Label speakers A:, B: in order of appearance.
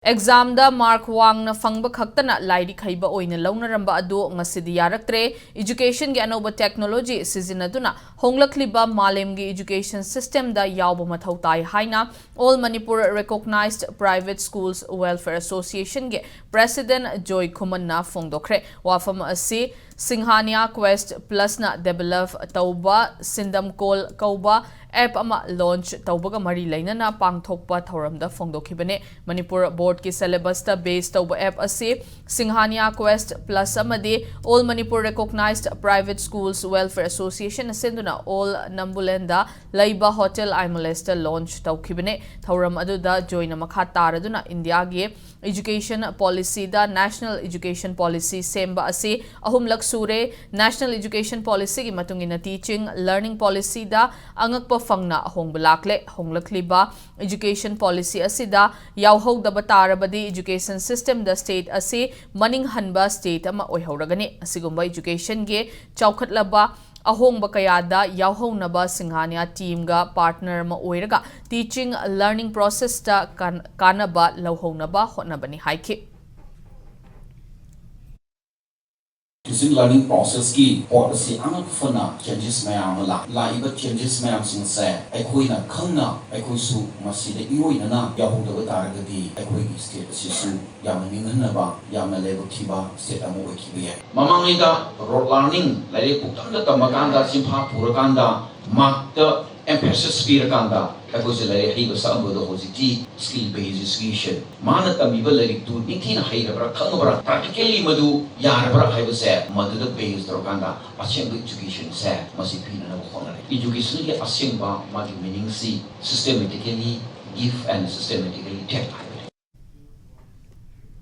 A: Exam da mark wang na fangba khaktana lairi khaiba oina launaramba adu ngasidi yaraktre education ge anoba technology sizinaduna honglakliba malemgi education system da yawba mathau tai haina all Manipur recognized private schools welfare association ge president Joy Khumanna fongdokre wafam asi Singhania Quest Plus na develop tauba sindam call kauba app ama launch taubaga mari lainana pangthokpa thoramda fongdokhibane Manipur board ki syllabus ta based tauba app ase Singhania Quest Plus amadi all Manipur recognized private schools welfare association asenduna all Nambulenda laiba hotel imolesta launch taukhibane thoram aduda joina makha taraduna India ge education policy da national education policy semba ase ahumlak sure national education policy ki matungina teaching learning policy da angakpa fangna hongbulakle honglakliba education policy asida yawhodaba tarabadi education system da state ase maning hanba state ama oihoragani asigumba education ge chawkhatlaba ahongba kayada yawhonaba Singhania team ga partner ma oiraga teaching learning process ta kanaba lawhonaba hotnabani haiki
B: Teaching learning process ki policy anak fana changes mayam la iba changes mayam sing se aikoi na khangna aikoi su maside iroi na yahuda ba taragadi aikoi state sisu yam ninghan ba yam level thiba state amo kibiye mamangai da road learning lai putam da tamakanda simpha purakanda makta emphasis pirakanda aikoi se lai hi ba sambo do hojiti skill based education mana tamiba lai tu nithina hairabra khangabra practically madu yarabra haiba se madu da based dorkanda acheng education se masi phina na khona education ke asing ba magi meaning si systematically give and systematically take